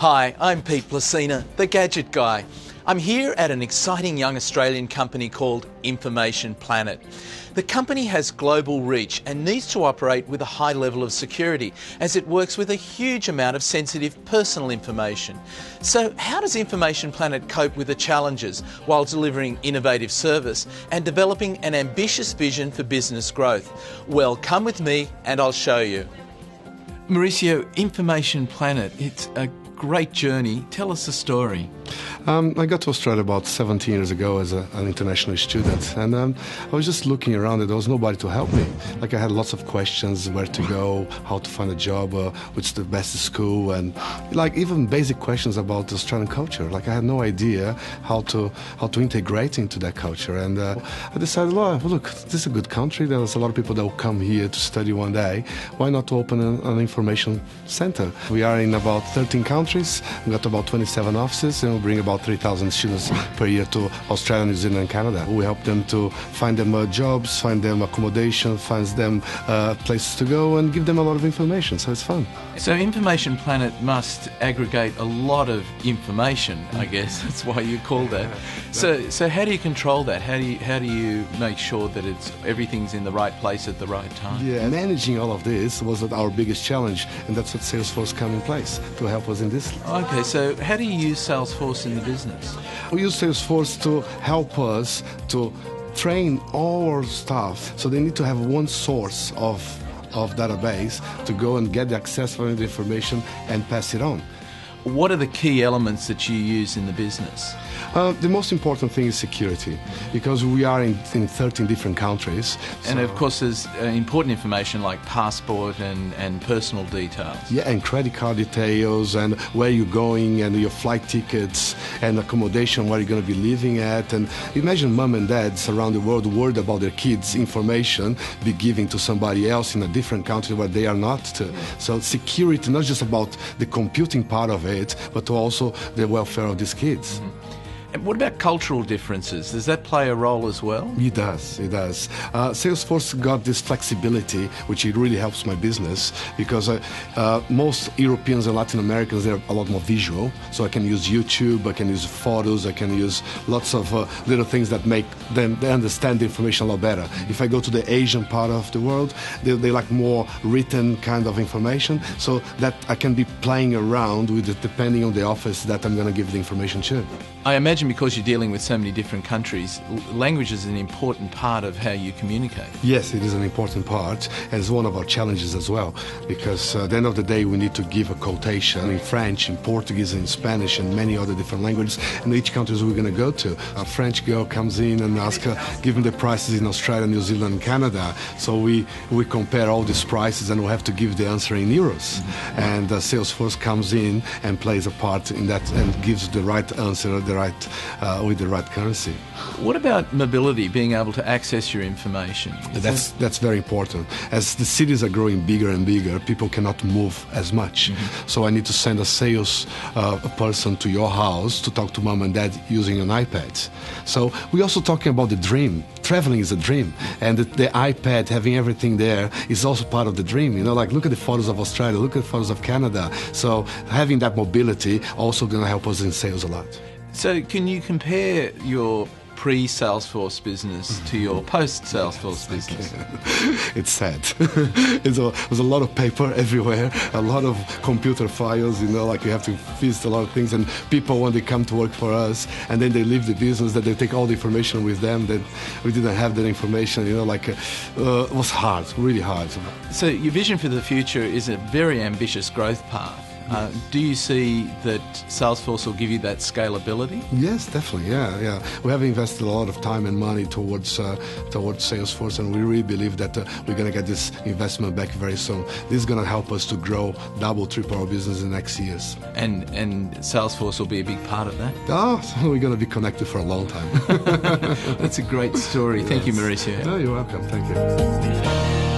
Hi, I'm Pete Blasina, the Gadget Guy. I'm here at an exciting young Australian company called Information Planet. The company has global reach and needs to operate with a high level of security as it works with a huge amount of sensitive personal information. So how does Information Planet cope with the challenges while delivering innovative service and developing an ambitious vision for business growth? Well, come with me and I'll show you. Mauricio, Information Planet, it's a great journey. Tell us the story. I got to Australia about 17 years ago as an international student, and I was just looking around and there was nobody to help me. Like, I had lots of questions, where to go, how to find a job, which the best school, and like even basic questions about the Australian culture. Like, I had no idea how to integrate into that culture, and I decided, well, look, this is a good country. There's a lot of people that will come here to study one day. Why not to open an information center? We are in about 13 countries. We got about 27 offices, and we bring about 3,000 students per year to Australia, New Zealand and Canada. We help them to find them jobs, find them accommodation, find them places to go, and give them a lot of information, so it's fun. So Information Planet must aggregate a lot of information, I guess. That's why you call that. So how do you control that? How do you make sure that everything's in the right place at the right time? Yeah, managing all of this was our biggest challenge, and that's what Salesforce come in place to help us in this. Okay, so how do you use Salesforce in the business? We use Salesforce to help us to train all our staff, so they need to have one source of database to go and get the access to the information and pass it on. What are the key elements that you use in the business? The most important thing is security, because we are in 13 different countries. And of course there's important information like passport and personal details. Yeah, and credit card details, and where you're going, and your flight tickets, and accommodation, where you're going to be living at. And imagine mom and dads around the world worried about their kids' information be given to somebody else in a different country where they are not. So security, not just about the computing part of it, but also the welfare of these kids. Mm-hmm. And what about cultural differences? Does that play a role as well? It does. Salesforce got this flexibility, which it really helps my business, because most Europeans and Latin Americans, they're a lot more visual. So I can use YouTube, I can use photos, I can use lots of little things that make them they understand the information a lot better. If I go to the Asian part of the world, they like more written kind of information, so that I can be playing around with it depending on the office that I'm going to give the information to. I imagine because you're dealing with so many different countries, language is an important part of how you communicate. Yes, it is an important part, and it's one of our challenges as well, because at the end of the day we need to give a quotation in French, in Portuguese, in Spanish, and many other different languages, and each country we're going to go to. A French girl comes in and asks, give me the prices in Australia, New Zealand, and Canada. So we compare all these prices, and we have to give the answer in euros. Mm-hmm. And Salesforce comes in and plays a part in that and gives the right answer with the right currency. What about mobility, being able to access your information? That's very important. As the cities are growing bigger and bigger, people cannot move as much. Mm-hmm. So I need to send a sales person to your house to talk to mom and dad using an iPad. So we're also talking about the dream. Traveling is a dream, and the iPad, having everything there, is also part of the dream. You know, like, look at the photos of Australia, look at the photos of Canada. So having that mobility also going to help us in sales a lot. So can you compare your pre-Salesforce business to your post-Salesforce business? It's sad. There's a lot of paper everywhere, a lot of computer files, you know, like you have to visit a lot of things, and people, when they come to work for us and then they leave the business, that they take all the information with them, that we didn't have that information, you know, like it was hard, really hard. So your vision for the future is a very ambitious growth path. Do you see that Salesforce will give you that scalability? Yes, definitely. Yeah. We have invested a lot of time and money towards Salesforce, and we really believe that we're going to get this investment back very soon. This is going to help us to grow, double, triple our business in the next years. And Salesforce will be a big part of that? So we're going to be connected for a long time. That's a great story. Thank you, Mauricio. No, you're welcome. Thank you.